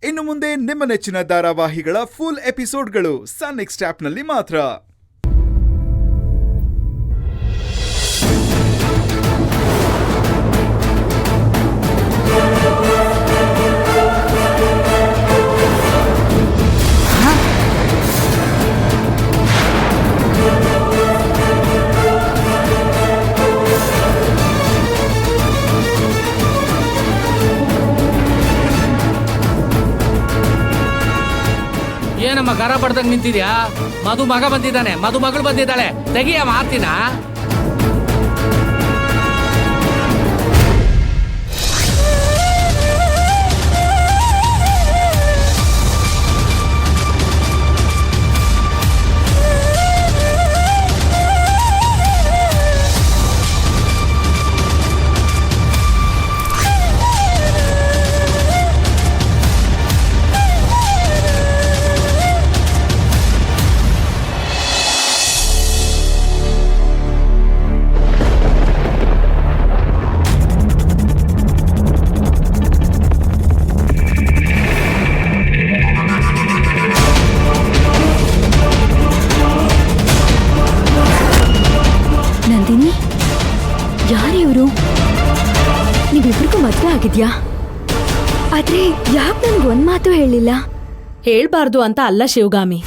ಇನ್ನು ಮುಂದೆ ನಿಮ್ಮ ನೆಚ್ಚಿನ ಧಾರಾವಾಹಿಗಳ ಫುಲ್ ಎಪಿಸೋಡ್ಗಳು ಸನ್ ನೆಕ್ಸ್ಟ್ ಆಪ್ನಲ್ಲಿ ಮಾತ್ರ. ಏನಮ್ಮ ಗರ ಬಡ್ದಂಗ್ ನಿಂತಿದ್ಯಾ? ಮಧು ಮಗ ಬಂದಿದ್ದಾನೆ, ಮಧು ಮಗಳು ಬಂದಿದ್ದಾಳೆ, ತೆಗಿಯ ಮಾತಿನ. ಯಾರಿವರು? ನೀವಿಬ್ರಿಗೂ ಮದ್ವೆ ಆಗಿದ್ಯಾ? ಆದ್ರೆ ಯಾಕೆ ನನ್ಗೆ ಒಂದ್ ಮಾತು ಹೇಳಿಲ್ಲ? ಹೇಳ್ಬಾರ್ದು ಅಂತ ಅಲ್ಲ ಶಿವಗಾಮಿ,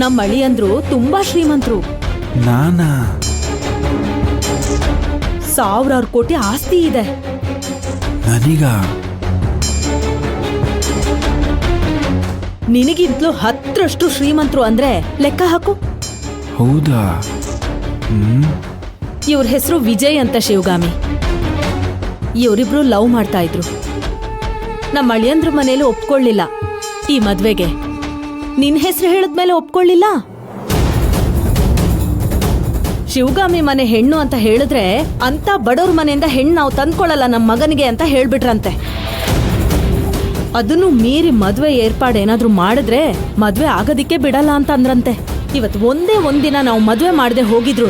ನಮ್ಮ ಅಳಿಯಂದ್ರು ತುಂಬಾ ಶ್ರೀಮಂತರು. ನಾನಾ? 1,000 ಕೋಟಿ ಆಸ್ತಿ ಇದೆ. ನನೀಗ? ನಿನಗಿಂತಲೂ 10ರಷ್ಟು ಶ್ರೀಮಂತರು ಅಂದ್ರೆ ಲೆಕ್ಕ ಹಾಕು. ಹೌದಾ? ಇವ್ರ ಹೆಸರು ವಿಜಯ್ ಅಂತ ಶಿವಗಾಮಿ. ಇವರಿಬ್ರು ಲವ್ ಮಾಡ್ತಾ ಇದ್ರು. ನಮ್ಮ ಅಳಿಯಂದ್ರ ಮನೇಲಿ ಒಪ್ಕೊಳ್ಳಿಲ್ಲ ಈ ಮದ್ವೆಗೆ. ನಿನ್ ಹೆಸರು ಹೇಳಿದ್ಮೇಲೆ ಒಪ್ಕೊಳ್ಳಿಲ್ಲ. ಶಿವಗಾಮಿ ಮನೆ ಹೆಣ್ಣು ಅಂತ ಹೇಳಿದ್ರೆ ಅಂತ ಬಡವ್ರ ಮನೆಯಿಂದ ಹೆಣ್ಣು ನಾವು ತಂದ್ಕೊಳ್ಳಲ್ಲ ನಮ್ಮ ಮಗನಿಗೆ ಅಂತ ಹೇಳ್ಬಿಟ್ರಂತೆ. ಅದನ್ನು ಮೀರಿ ಮದ್ವೆ ಏರ್ಪಾಡೇನಾದ್ರೂ ಮಾಡಿದ್ರೆ ಮದ್ವೆ ಆಗೋದಿಕ್ಕೆ ಬಿಡಲ್ಲ ಅಂತ ಅಂದ್ರಂತೆ. ಇವತ್ತು ಒಂದೇ ಒಂದಿನ ನಾವು ಮದ್ವೆ ಮಾಡದೆ ಹೋಗಿದ್ರು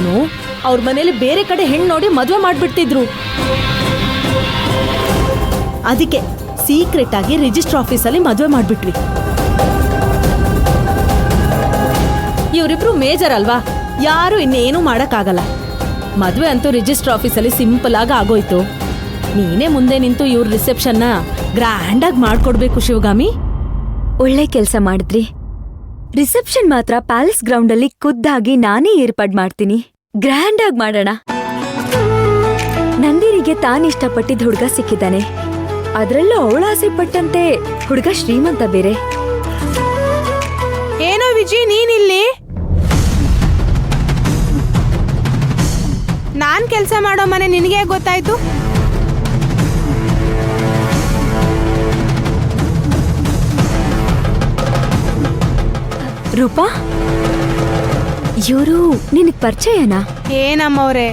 ಅವ್ರ ಮನೇಲಿ ಬೇರೆ ಕಡೆ ಹೆಣ್ಣು ನೋಡಿ ಮದ್ವೆ ಮಾಡ್ಬಿಡ್ತಿದ್ರು. ಅದಕ್ಕೆ ಸೀಕ್ರೆಟ್ ಆಗಿ ರಿಜಿಸ್ಟರ್ ಆಫೀಸಲ್ಲಿ ಮದ್ವೆ ಮಾಡ್ಬಿಟ್ವಿ. ಇವರಿಬ್ರು ಮೇಜರ್ ಅಲ್ವಾ, ಯಾರು ಇನ್ನೇನು ಮಾಡಕ್ಕಾಗಲ್ಲ. ಮದ್ವೆ ಅಂತೂ ರಿಜಿಸ್ಟರ್ ಆಫೀಸಲ್ಲಿ ಸಿಂಪಲ್ ಆಗಿ ಆಗೋಯ್ತು. ನೀನೇ ಮುಂದೆ ನಿಂತು ಇವ್ರ ರಿಸೆಪ್ಷನ್ನ ಗ್ರ್ಯಾಂಡ್ ಆಗಿ ಮಾಡ್ಕೊಡ್ಬೇಕು ಶಿವಗಾಮಿ. ಒಳ್ಳೆ ಕೆಲ್ಸ ಮಾಡಿದ್ರಿ. ರಿಸೆಪ್ಷನ್ ಮಾತ್ರ ಪ್ಯಾಲೇಸ್ ಗ್ರೌಂಡ್ ಅಲ್ಲಿ ಖುದ್ದಾಗಿ ನಾನೇ ಏರ್ಪಾಡ್ ಮಾಡ್ತೀನಿ. ಗ್ರ್ಯಾಂಡ್ ಆಗಿ ಮಾಡೋಣ. ನಂದಿನಿಗೆ ತಾನಿಷ್ಟಪಟ್ಟಿದ್ದ ಹುಡುಗ ಸಿಕ್ಕಿದ್ದಾನೆ. ಅದ್ರಲ್ಲೂ ಅವಳ ಆಸೆ ಪಟ್ಟಂತೆ ಹುಡುಗ ಶ್ರೀಮಂತ ಬೇರೆ. ಏನೋ ವಿಜಯ್, ನೀನಿಲ್ಲಿ? ನಾನ್ ಕೆಲ್ಸ ಮಾಡೋ ಮನೆ ನಿನಗೆ ಗೊತ್ತಾಯ್ತು? ರೂಪಾ, ಇವರು ನಿನಗ್ ಪರಿಚಯನಾ? ಏನಮ್ಮವ್ರೆ,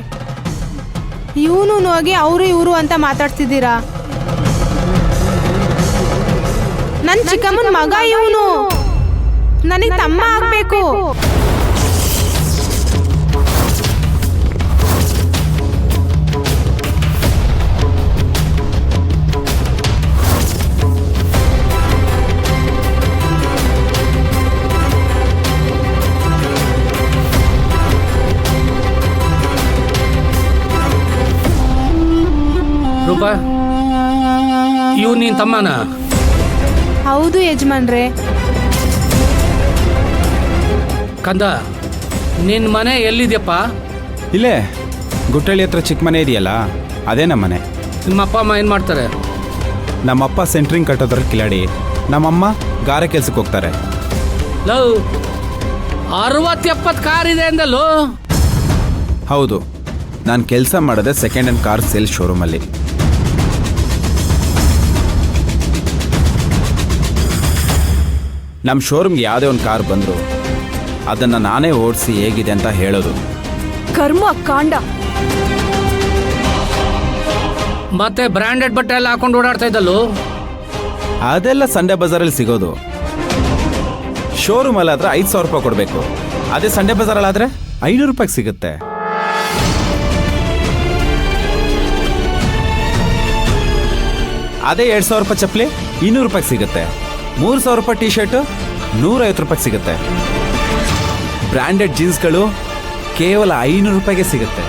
ಇವನು ಹೋಗಿ ಅವರು ಇವರು ಅಂತ ಮಾತಾಡ್ತಿದ್ದೀರಾ? ನನ್ ಚಿಕ್ಕಮ್ಮನ ಮಗ ಇವನು, ನನಗ್ ತಮ್ಮ ಆಗ್ಬೇಕು. ರೂಪಾ, ಇವ್ ನೀನ್ ತಮ್ಮನ? ಹೌದು ಯಜಮಾನ್ರೆ. ಕಂದ, ನಿನ್ ಮನೆ ಎಲ್ಲಿದ್ಯಪ್ಪ? ಇಲ್ಲೇ ಗುಟ್ಟಳ್ಳಿ ಹತ್ರ ಚಿಕ್ಕ ಮನೆ ಇದೆಯಲ್ಲ, ಅದೇ ನಮ್ಮ ಮನೆ. ನಿಮ್ಮ ಅಪ್ಪ ಅಮ್ಮ ಏನ್ ಮಾಡ್ತಾರೆ? ನಮ್ಮಪ್ಪ ಸೆಂಟ್ರಿಂಗ್ ಕಟ್ಟೋದ್ರಲ್ಲಿ ಕಿಲಾಡಿ, ನಮ್ಮಮ್ಮ ಗಾರೆ ಕೆಲ್ಸಕ್ಕೆ ಹೋಗ್ತಾರೆ. ಲವ್ 60-70 ಕಾರ್ ಇದೆ ಅಂದಲ್ಲೋ? ಹೌದು, ನಾನು ಕೆಲಸ ಮಾಡೋದೇ ಸೆಕೆಂಡ್ ಹ್ಯಾಂಡ್ ಕಾರ್ ಸೇಲ್ ಶೋರೂಮಲ್ಲಿ. ನಮ್ಮ ಶೋರೂಮ್ಗೆ ಯಾವುದೇ ಒಂದು ಕಾರ್ ಬಂದರೂ ಅದನ್ನು ನಾನೇ ಓಡಿಸಿ ಹೇಗಿದೆ ಅಂತ ಹೇಳೋದು. ಕರ್ಮ ಕಾಂಡ. ಮತ್ತೆ ಬ್ರ್ಯಾಂಡೆಡ್ ಬಟ್ಟೆ ಎಲ್ಲ ಹಾಕೊಂಡು ಓಡಾಡ್ತಾ ಇದ್ದಲ್ಲೋ? ಅದೆಲ್ಲ ಸಂಡೇ ಬಜಾರಲ್ಲಿ ಸಿಗೋದು. ಶೋರೂಮಲ್ಲಿ ಆದ್ರೆ 5,000 ರೂಪಾಯಿ ಕೊಡಬೇಕು. ಅದೇ ಸಂಡೇ ಬಜಾರಲ್ಲಿ ಆದರೆ 500 ರೂಪಾಯಿಗೆ ಸಿಗುತ್ತೆ. ಅದೇ 2,000 ರೂಪಾಯಿ ಚಪ್ಪಲಿ 200 ರೂಪಾಯಿಗೆ ಸಿಗುತ್ತೆ. 3000 ರೂಪಾಯಿ ಟಿ ಶರ್ಟು 150 ರೂಪಾಯಿಗೆ ಸಿಗುತ್ತೆ. ಬ್ರ್ಯಾಂಡೆಡ್ ಜೀನ್ಸ್ಗಳು ಕೇವಲ 500 ರೂಪಾಯಿಗೆ ಸಿಗುತ್ತೆ.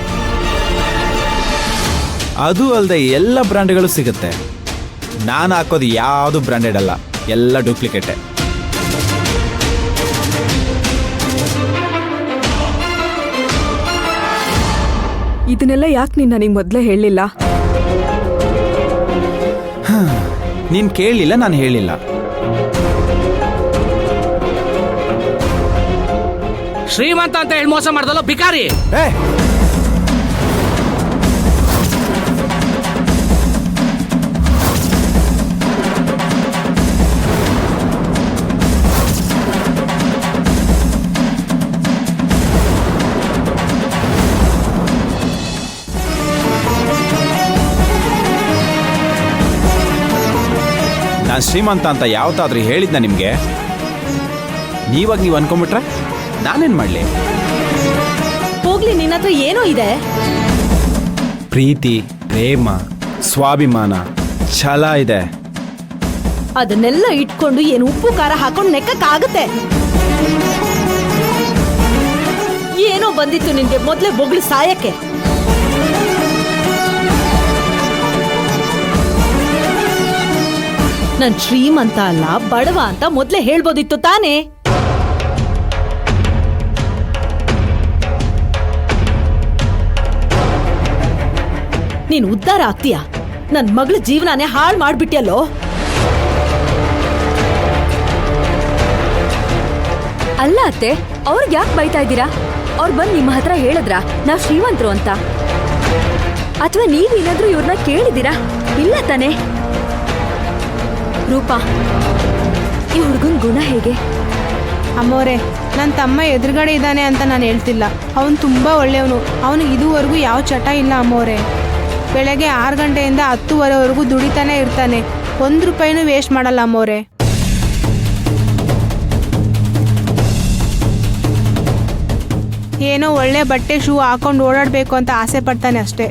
ಅದು ಅಲ್ಲದೆ ಎಲ್ಲ ಬ್ರ್ಯಾಂಡ್ಗಳು ಸಿಗುತ್ತೆ. ನಾನು ಹಾಕೋದು ಯಾವುದು ಬ್ರ್ಯಾಂಡೆಡ್ ಅಲ್ಲ, ಎಲ್ಲ ಡೂಪ್ಲಿಕೇಟೆ. ಇದನ್ನೆಲ್ಲ ಯಾಕೆ ನೀನು ನನಗೆ ಮೊದಲೇ ಹೇಳಲಿಲ್ಲ? ನೀನು ಕೇಳಲಿಲ್ಲ, ನಾನು ಹೇಳಿಲ್ಲ. ಶ್ರೀಮಂತ ಅಂತ ಹೇಳಿ ಮೋಸ ಮಾಡ್ದಲ್ಲ ಬಿಕಾರಿ. ಏ ನಾನು ಶ್ರೀಮಂತ ಅಂತ ಯಾವತ್ತಾದ್ರೂ ಹೇಳಿದ್ನ ನಿಮಗೆ? ನೀವಾಗ ನೀವು ಅನ್ಕೊಂಬಿಟ್ರೆ ನಾನೇನು ಮಾಡಲಿ? ಹೋಗ್ಲಿ, ನಿನ್ನ ಹತ್ರ ಏನೋ ಇದೆ. ಪ್ರೀತಿ, ಪ್ರೇಮ, ಸ್ವಾಭಿಮಾನ, ಛಲ ಇದೆ. ಅದನ್ನೆಲ್ಲ ಇಟ್ಕೊಂಡು ಏನು ಉಪ್ಪು ಖಾರ ಹಾಕೊಂಡು ನೆಕ್ಕಕ್ಕಾಗತ್ತೆ? ಏನೋ ಬಂದಿತ್ತು ನಿನ್ಗೆ ಮೊದ್ಲೇ ಬೊಗಳು ಸಾಯಕ್ಕೆ. ನನ್ ಶ್ರೀಮಂತ ಅಲ್ಲ ಬಡವ ಅಂತ ಮೊದ್ಲೇ ಹೇಳ್ಬೋದಿತ್ತು ತಾನೇ. ನೀನ್ ಉದ್ಧಾರ ಆಗ್ತೀಯ, ನನ್ ಮಗಳ ಜೀವನಾನೇ ಹಾಳು ಮಾಡ್ಬಿಟ್ಯಲ್ಲೋ. ಅಲ್ಲ ಅತ್ತೆ, ಅವ್ರಿಗೆ ಯಾಕೆ ಬೈತಾ ಇದ್ದೀರಾ? ಅವ್ರು ಬಂದು ನಿಮ್ಮ ಹತ್ರ ಹೇಳಿದ್ರಾ ನಾವ್ ಶ್ರೀಮಂತರು ಅಂತ? ಅಥವಾ ನೀವೇನಾದ್ರೂ ಇವ್ರನ್ನ ಕೇಳಿದ್ದೀರಾ? ಇಲ್ಲ ತಾನೆ. ರೂಪಾ, ಈ ಹುಡುಗನ್ ಗುಣ ಹೇಗೆ? ಅಮ್ಮೋರೆ, ನನ್ನ ತಮ್ಮ ಎದುರುಗಡೆ ಇದ್ದಾನೆ ಅಂತ ನಾನು ಹೇಳ್ತಿಲ್ಲ. ಅವನು ತುಂಬ ಒಳ್ಳೆಯವನು. ಅವನಿಗೆ ಇದುವರೆಗೂ ಯಾವ ಚಟ ಇಲ್ಲ ಅಮ್ಮೋರೆ. ಬೆಳಗ್ಗೆ 6 ಗಂಟೆಯಿಂದ 10:30ವರೆಗೂ ದುಡಿತಾನೆ ಇರ್ತಾನೆ. 1 ರೂಪಾಯಿನೂ ವೇಸ್ಟ್ ಮಾಡಲ್ಲ ಅಮ್ಮೋರೆ. ಏನೋ ಒಳ್ಳೆ ಬಟ್ಟೆ ಶೂ ಹಾಕೊಂಡು ಓಡಾಡಬೇಕು ಅಂತ ಆಸೆ ಪಡ್ತಾನೆ ಅಷ್ಟೇ.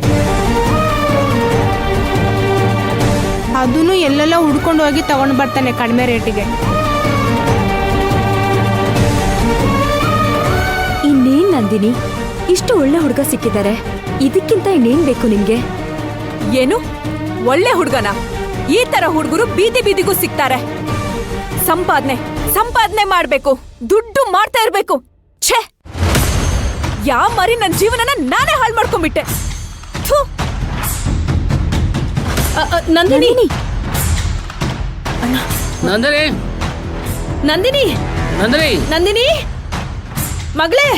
ಅದನ್ನು ಎಲ್ಲೆಲ್ಲ ಹುಡ್ಕೊಂಡು ಹೋಗಿ ತಗೊಂಡು ಬರ್ತಾನೆ ಕಡಿಮೆ ರೇಟಿಗೆ. ಇನ್ನೇನ್ ನಂದಿನಿ, ಇಷ್ಟು ಒಳ್ಳೆ ಹುಡುಗ ಸಿಕ್ಕಿದ್ದಾರೆ, ಇದಕ್ಕಿಂತ ಇನ್ನೇನ್ ಬೇಕು ನಿಮ್ಗೆ? ಏನು ಒಳ್ಳೆ ಹುಡುಗನ? ಈ ತರ ಹುಡುಗರು ಬೀದಿ ಬೀದಿಗೂ ಸಿಗ್ತಾರೆ. ಸಂಪಾದನೆ ಮಾಡ್ಬೇಕು, ದುಡ್ಡು ಮಾಡ್ತಾ ಇರ್ಬೇಕು. ಛೇ, ಯಾ ಮರಿ ನನ್ನ ಜೀವನನ ನಾನೇ ಹಾಳು ಮಾಡ್ಕೊಂಡ್ಬಿಟ್ಟೆ. ಥು. ನಂದಿನಿ, ನಂದಿನಿ ನಂದಿನಿ, ನಂದಿನಿ ನಂದಿನಿ, ಮಗಳೇ.